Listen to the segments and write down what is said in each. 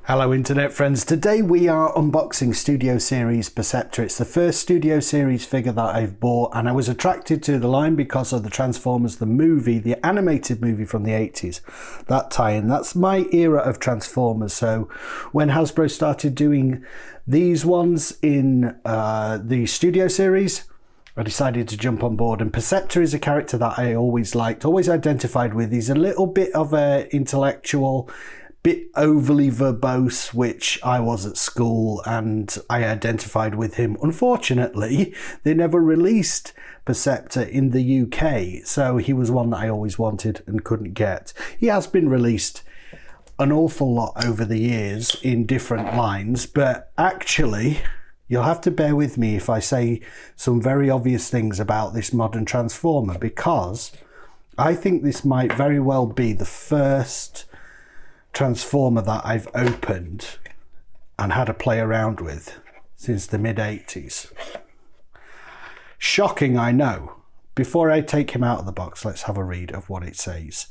Hello internet friends, today we are unboxing Studio Series Perceptor. It's the first Studio Series figure that I've bought, and I was attracted to the line because of the Transformers the movie, the animated movie from the 80s. That tie-in, that's my era of Transformers. So when Hasbro started doing these ones in the Studio Series, I decided to jump on board, and Perceptor is a character that I always liked, always identified with. He's a little bit of an intellectual, bit overly verbose, which I was at school, and I identified with him. Unfortunately, they never released Perceptor in the UK, so he was one that I always wanted and couldn't get. He has been released an awful lot over the years in different lines, but actually, you'll have to bear with me if I say some very obvious things about this modern Transformer, because I think this might very well be the first Transformer that I've opened and had a play around with since the mid-80s. Shocking, I know. Before I take him out of the box, let's have a read of what it says.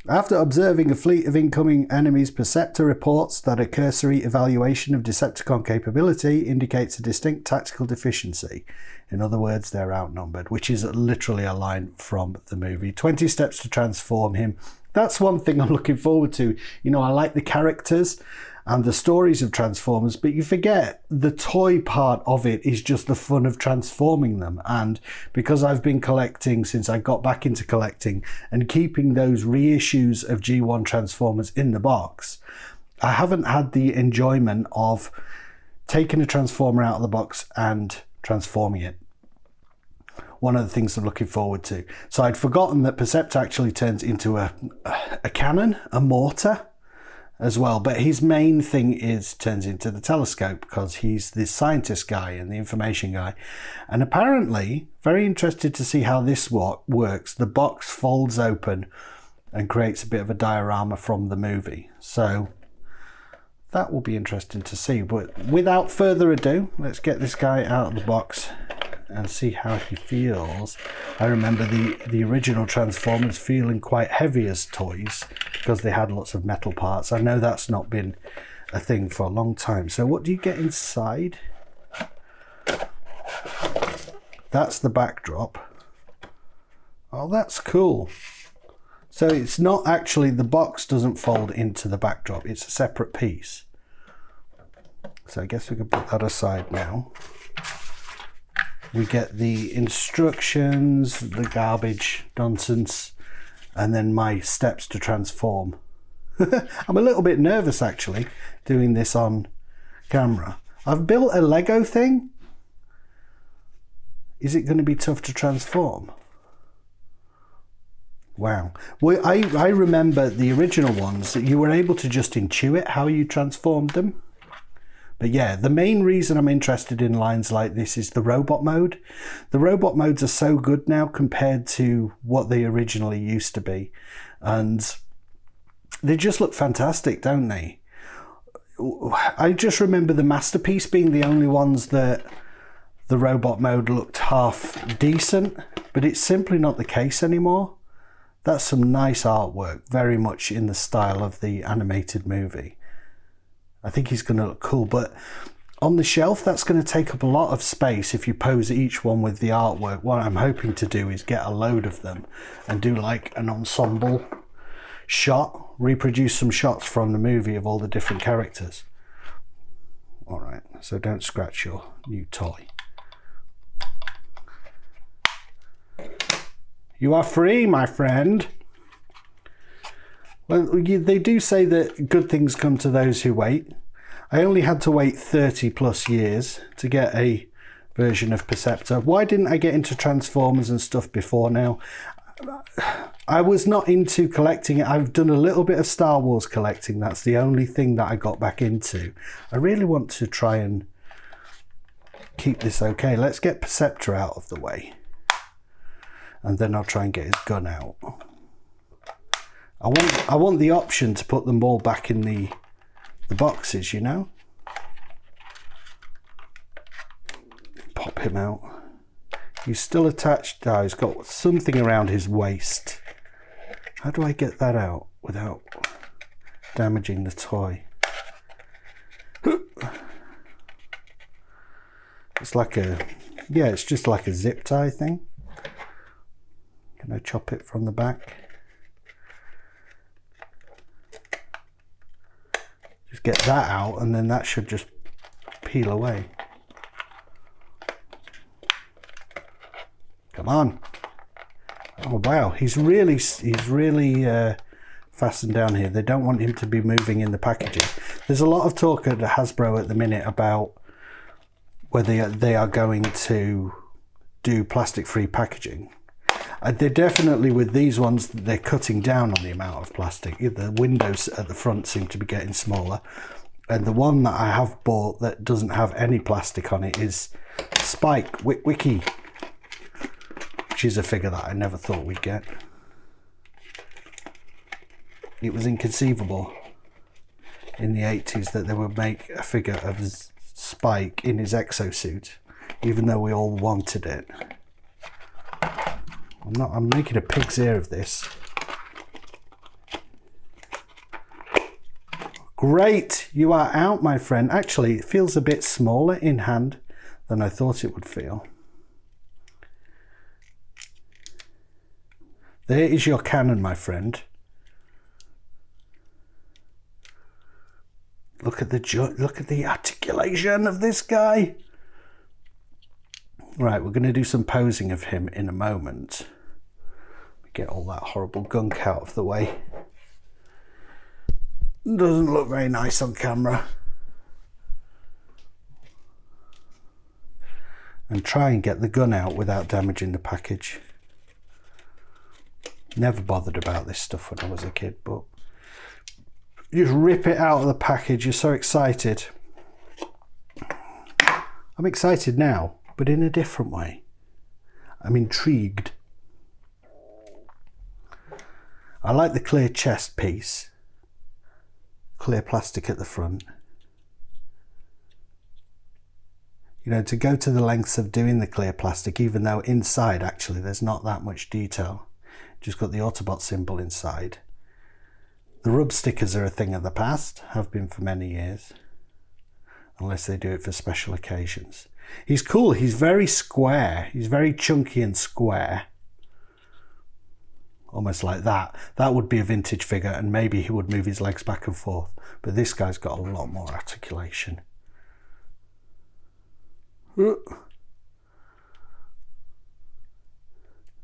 After observing a fleet of incoming enemies, Perceptor reports that a cursory evaluation of Decepticon capability indicates a distinct tactical deficiency. In other words, they're outnumbered, which is literally a line from the movie. 20 steps to transform him. That's one thing I'm looking forward to. You know, I like the characters and the stories of Transformers, but you forget the toy part of it is just the fun of transforming them. And because I've been collecting since I got back into collecting and keeping those reissues of G1 Transformers in the box, I haven't had the enjoyment of taking a Transformer out of the box and transforming it. One of the things I'm looking forward to. So I'd forgotten that Perceptor actually turns into a cannon, a mortar as well. But his main thing is turns into the telescope, because he's the scientist guy and the information guy. And apparently, very interested to see how this works. The box folds open and creates a bit of a diorama from the movie. So that will be interesting to see. But without further ado, let's get this guy out of the box and see how he feels. I remember the original Transformers feeling quite heavy as toys because they had lots of metal parts. I know that's not been a thing for a long time. So what do you get inside? That's the backdrop. Oh, that's cool. So it's not actually, the box doesn't fold into the backdrop. It's a separate piece. So I guess we can put that aside now. We get the instructions, the garbage nonsense, and then my steps to transform. I'm a little bit nervous actually doing this on camera. I've built a Lego thing. Is it going to be tough to transform? Wow. Well, I remember the original ones that you were able to just intuit how you transformed them. But yeah, the main reason I'm interested in lines like this is the robot mode. The robot modes are so good now compared to what they originally used to be. And they just look fantastic, don't they? I just remember the Masterpiece being the only ones that the robot mode looked half decent, but it's simply not the case anymore. That's some nice artwork, very much in the style of the animated movie. I think he's going to look cool, but on the shelf, that's going to take up a lot of space if you pose each one with the artwork. What I'm hoping to do is get a load of them and do like an ensemble shot, reproduce some shots from the movie of all the different characters. All right, so don't scratch your new toy. You are free, my friend. Well, they do say that good things come to those who wait. I only had to wait 30 plus years to get a version of Perceptor. Why didn't I get into Transformers and stuff before now? I was not into collecting it. I've done a little bit of Star Wars collecting. That's the only thing that I got back into. I really want to try and keep this okay. Let's get Perceptor out of the way. And then I'll try and get his gun out. I want the option to put them all back in the boxes, you know? Pop him out. He's still attached. Oh, he's got something around his waist. How do I get that out without damaging the toy? It's like a, yeah, it's just like a zip tie thing. Can I chop it from the back? Just get that out and then that should just peel away. Come on. Oh wow, he's really fastened down here. They don't want him to be moving in the packages. There's a lot of talk at Hasbro at the minute about whether they are going to do plastic-free packaging. They're definitely, with these ones, they're cutting down on the amount of plastic. The windows at the front seem to be getting smaller. And the one that I have bought that doesn't have any plastic on it is Spike Wiki, which is a figure that I never thought we'd get. It was inconceivable in the 80s that they would make a figure of Spike in his exosuit, even though we all wanted it. I'm making a pig's ear of this. Great, you are out, my friend. Actually, it feels a bit smaller in hand than I thought it would feel. There is your cannon, my friend. Look at the articulation of this guy. Right, we're going to do some posing of him in a moment. Get all that horrible gunk out of the way. Doesn't look very nice on camera. And try and get the gun out without damaging the package. Never bothered about this stuff when I was a kid, but you just rip it out of the package. You're so excited. I'm excited now, but in a different way. I'm intrigued. I like the clear chest piece. Clear plastic at the front. You know, to go to the lengths of doing the clear plastic, even though inside actually there's not that much detail. Just got the Autobot symbol inside. The rub stickers are a thing of the past, have been for many years. Unless they do it for special occasions. He's cool, he's very square. He's very chunky and square. Almost like that. That would be a vintage figure and maybe he would move his legs back and forth. But this guy's got a lot more articulation.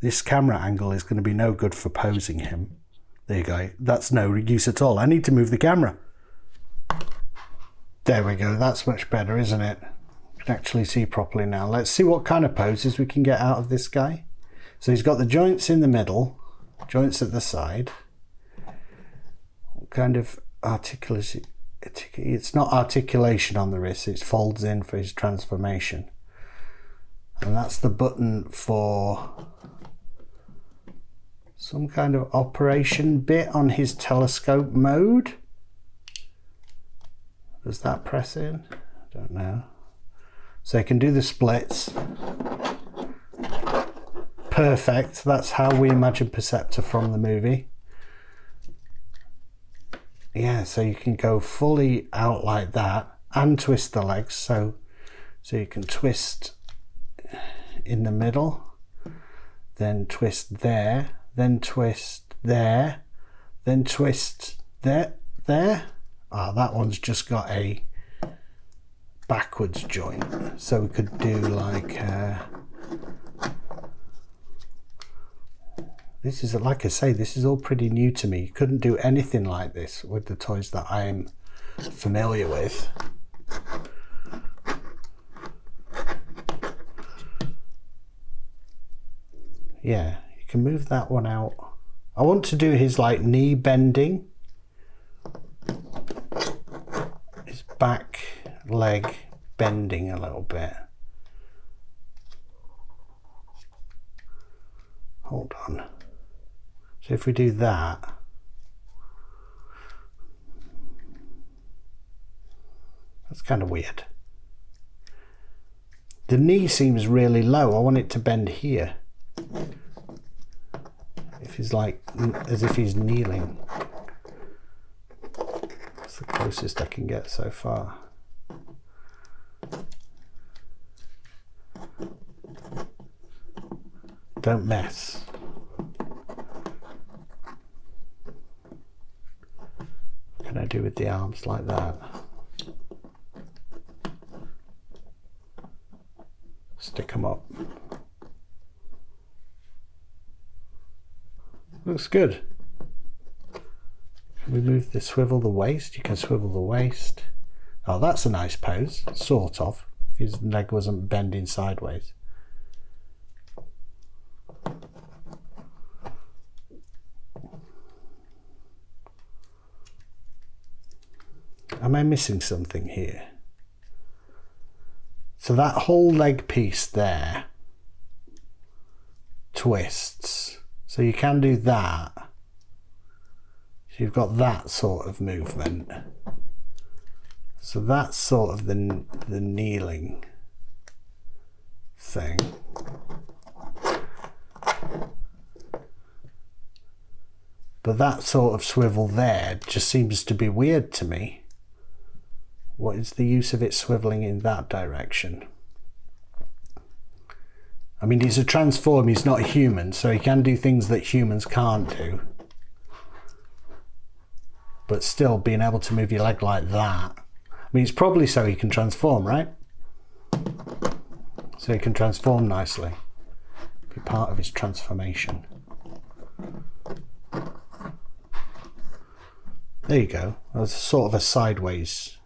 This camera angle is going to be no good for posing him. There you go. That's no use at all. I need to move the camera. There we go. That's much better, isn't it? You can actually see properly now. Let's see what kind of poses we can get out of this guy. So he's got the joints in the middle. Joints at the side. What kind of articulation? It's not articulation on the wrist, it folds in for his transformation. And that's the button for some kind of operation bit on his telescope mode. Does that press in? I don't know. So he can do the splits. Perfect. That's how we imagine Perceptor from the movie. Yeah, so you can go fully out like that and twist the legs. So you can twist in the middle, then twist there, then twist there, then twist there. Ah, that one's just got a backwards joint. So we could do like... This is, like I say, this is all pretty new to me. You couldn't do anything like this with the toys that I'm familiar with. Yeah, you can move that one out. I want to do his like knee bending. His back leg bending a little bit. Hold on. So if we do that, that's kind of weird. The knee seems really low. I want it to bend here. If he's like, as if he's kneeling. That's the closest I can get so far. don't mess. What can I do with the arms like that? Stick them up. Looks good. Can we move the swivel the waist? You can swivel the waist. Oh, that's a nice pose, sort of, if his leg wasn't bending sideways. Am I missing something here? So that whole leg piece there twists. So you can do that. So you've got that sort of movement. So that's sort of the kneeling thing. But that sort of swivel there just seems to be weird to me. What is the use of it swiveling in that direction? I mean, he's a transform, he's not a human, so he can do things that humans can't do. But still, being able to move your leg like that. I mean, it's probably so he can transform, right? So he can transform nicely. Be part of his transformation. There you go. That's sort of a sideways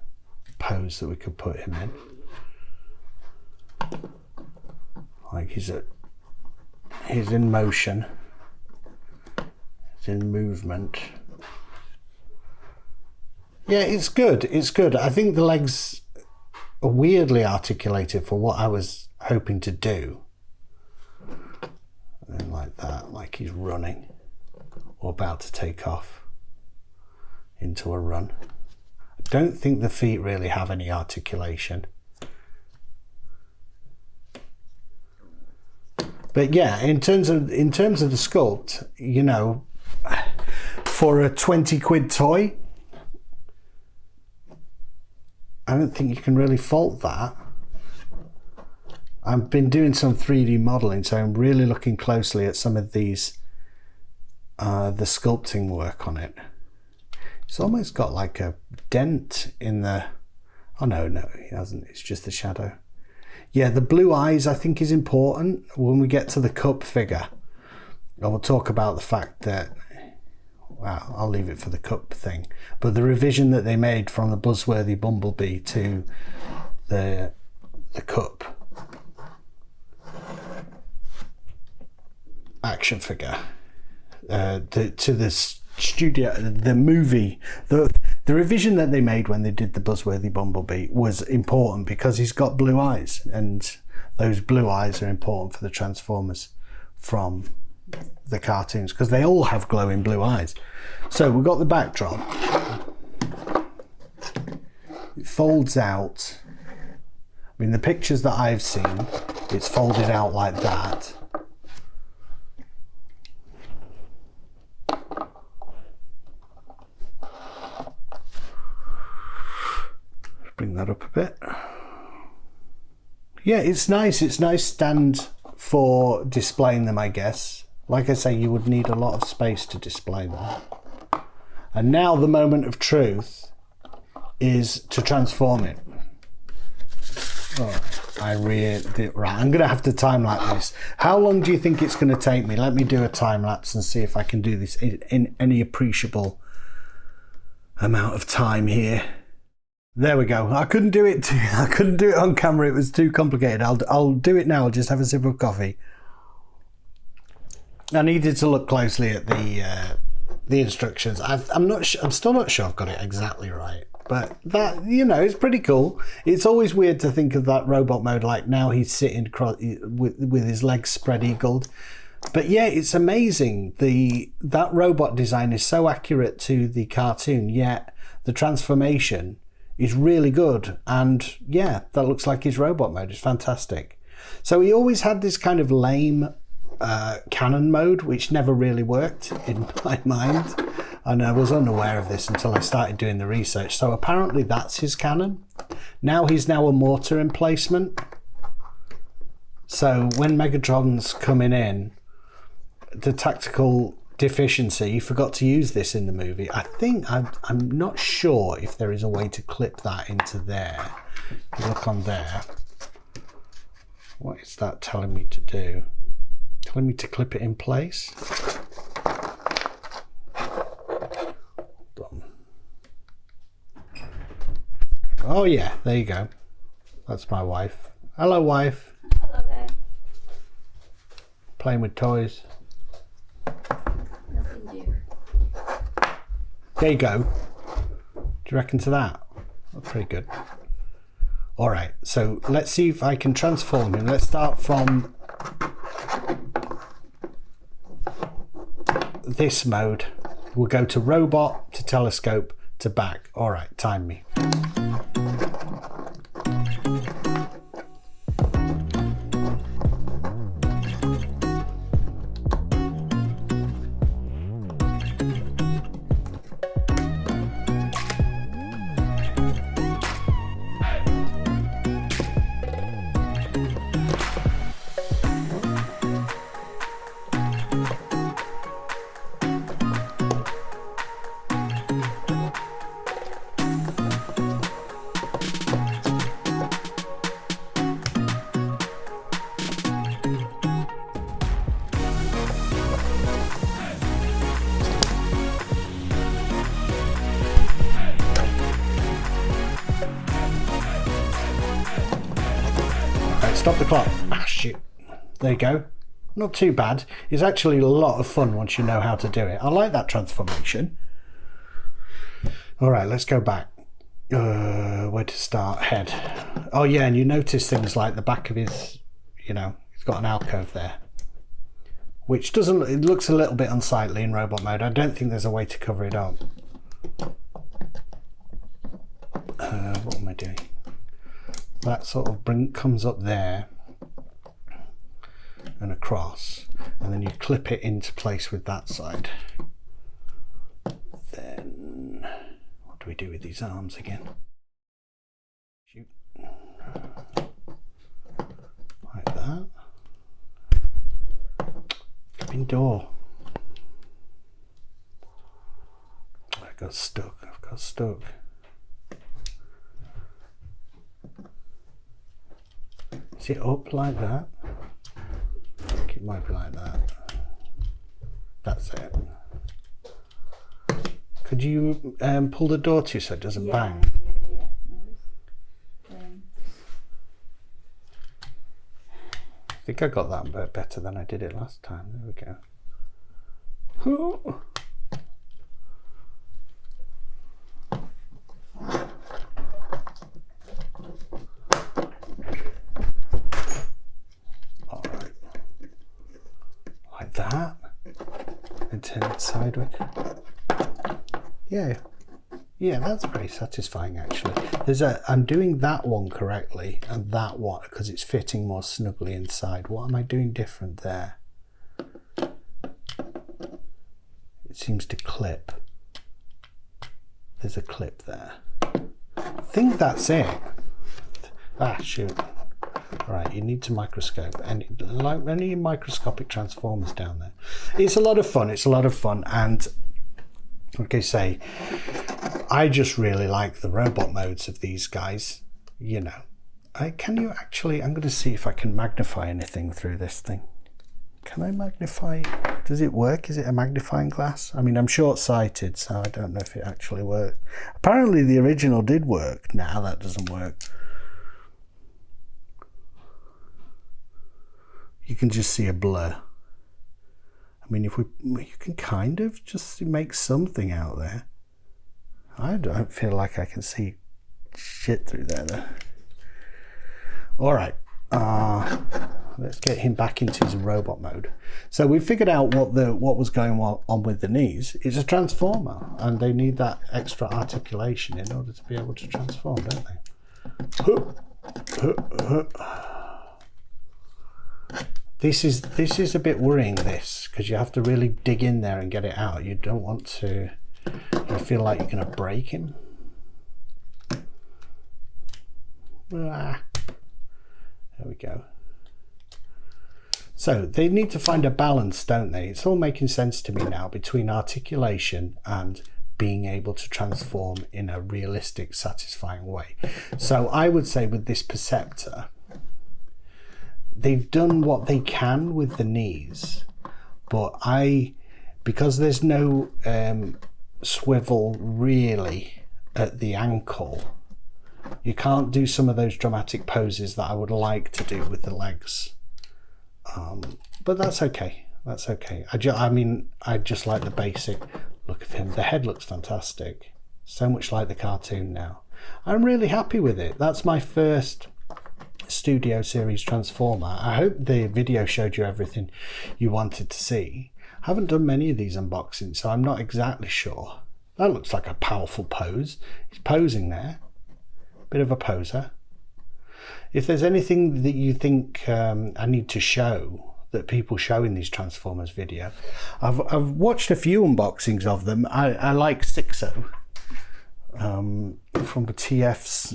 pose that we could put him in. Like he's in motion. He's in movement. Yeah, it's good. It's good. I think the legs are weirdly articulated for what I was hoping to do. And like that, like he's running or about to take off into a run. I don't think the feet really have any articulation. But yeah, in terms of the sculpt, you know, for a 20 quid toy, I don't think you can really fault that. I've been doing some 3D modeling, so I'm really looking closely at some of these, the sculpting work on it. It's almost got like a dent in the, oh no, it hasn't, it's just the shadow. Yeah, the blue eyes I think is important when we get to the cup figure. I will talk about the fact that, well, I'll leave it for the cup thing. But the revision that they made from the Buzzworthy Bumblebee to the cup action figure, to this studio, the movie, the revision that they made when they did the Buzzworthy Bumblebee was important because he's got blue eyes, and those blue eyes are important for the Transformers from the cartoons because they all have glowing blue eyes. So we've got the backdrop. It folds out. I mean, the pictures that I've seen, it's folded out like that. Bring that up a bit. Yeah, it's nice. It's nice stand for displaying them, I guess. Like I say, you would need a lot of space to display them. And now the moment of truth is to transform it. Oh, right, I'm going to have to time lapse this. How long do you think it's going to take me? Let me do a time lapse and see if I can do this in any appreciable amount of time here. There we go. I couldn't do it on camera. It was too complicated. I'll do it now. I'll just have a sip of coffee. I needed to look closely at the instructions. I'm still not sure I've got it exactly right, but that, you know, it's pretty cool. It's always weird to think of that robot mode like now he's sitting with his legs spread eagled. But yeah, it's amazing. That robot design is so accurate to the cartoon, yet the transformation is really good. And yeah, that looks like his robot mode. It's fantastic. So he always had this kind of lame cannon mode, which never really worked in my mind. And I was unaware of this until I started doing the research. So apparently that's his cannon. He's now a mortar emplacement. So when Megatron's coming in, the tactical deficiency. You forgot to use this in the movie. I think I'm not sure if there is a way to clip that into there. If you look on there. What is that telling me to do? Telling me to clip it in place. Oh yeah, there you go. That's my wife. Hello, wife. Hello there. Playing with toys. Nothing new. There you go. Do you reckon to that? That's pretty good. All right, so let's see if I can transform him. Let's start from this mode. We'll go to robot, to telescope, to back. All right, time me. Stop the clock. Ah, shit. There you go. Not too bad. It's actually a lot of fun once you know how to do it. I like that transformation. All right, let's go back. Where to start? Head. Oh yeah, and you notice things like the back of his, you know, he's got an alcove there. Which doesn't, it looks a little bit unsightly in robot mode. I don't think there's a way to cover it up. What am I doing? That sort of comes up there and across, and then you clip it into place with that side. Then what do we do with these arms again? Shoot. Like that. Flipping door. I got stuck. I've got stuck. Is it up like that? I think it might be like that. That's it. Could you pull the door to so it doesn't bang? Yeah. I think I got that bit better than I did it last time. There we go. That and turn it sideways. Yeah, that's very satisfying actually. I'm doing that one correctly and that one because it's fitting more snugly inside. What am I doing different there? It seems to clip. There's a clip there. I think that's it. Ah, shoot. Right, you need to microscope, and like any microscopic transformers down there. It's a lot of fun. It's a lot of fun, and like I say, I just really like the robot modes of these guys. You know, can you actually? I'm going to see if I can magnify anything through this thing. Can I magnify? Does it work? Is it a magnifying glass? I mean, I'm short-sighted, so I don't know if it actually works. Apparently, the original did work. Nah, that doesn't work. You can just see a blur. I mean, you can kind of just make something out there. I don't feel like I can see shit through there though. All right, let's get him back into his robot mode. So we figured out what was going on with the knees. It's a transformer, and they need that extra articulation in order to be able to transform, don't they? This is a bit worrying, this, because you have to really dig in there and get it out. You don't want to. You feel like you're going to break him. There we go. So they need to find a balance, don't they? It's all making sense to me now between articulation and being able to transform in a realistic, satisfying way. So I would say with this Perceptor, they've done what they can with the knees, but because there's no swivel really at the ankle, you can't do some of those dramatic poses that I would like to do with the legs. But that's okay. That's okay. I mean, I just like the basic look of him. The head looks fantastic. So much like the cartoon now. I'm really happy with it. That's my first Studio Series Transformer. I hope the video showed you everything you wanted to see. I haven't done many of these unboxings, so I'm not exactly sure. That looks like a powerful pose. He's posing there. Bit of a poser. If there's anything that you think I need to show that people show in these Transformers video, I've watched a few unboxings of them. I like Sixo from the TF's,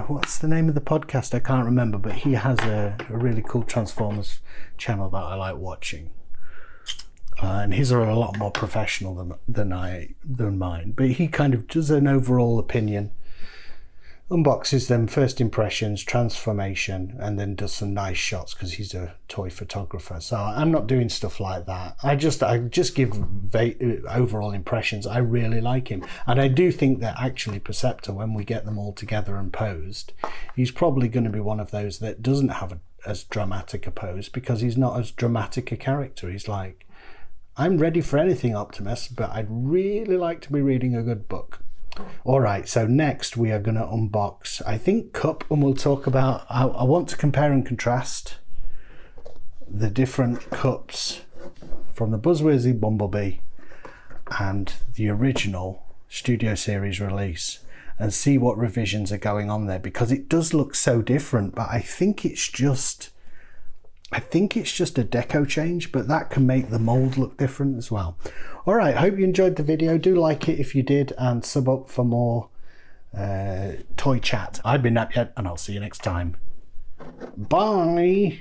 what's the name of the podcast? I can't remember, but he has a really cool Transformers channel that I like watching. And his are a lot more professional than mine, but he kind of does an overall opinion, unboxes them, first impressions, transformation, and then does some nice shots because he's a toy photographer. So I'm not doing stuff like that. I just give overall impressions. I really like him, and I do think that actually Perceptor, when we get them all together and posed, he's probably going to be one of those that doesn't have as dramatic a pose, because he's not as dramatic a character. He's like, I'm ready for anything, Optimus, but I'd really like to be reading a good book. All right, so next we are going to unbox, I think, Cup, and we'll talk about, I want to compare and contrast the different cups from the Buzzworthy Bumblebee and the original Studio Series release, and see what revisions are going on there, because it does look so different, but I think it's just a deco change, but that can make the mold look different as well. All right, hope you enjoyed the video. Do like it if you did, and sub up for more toy chat. I've been Nap Yet, and I'll see you next time. Bye.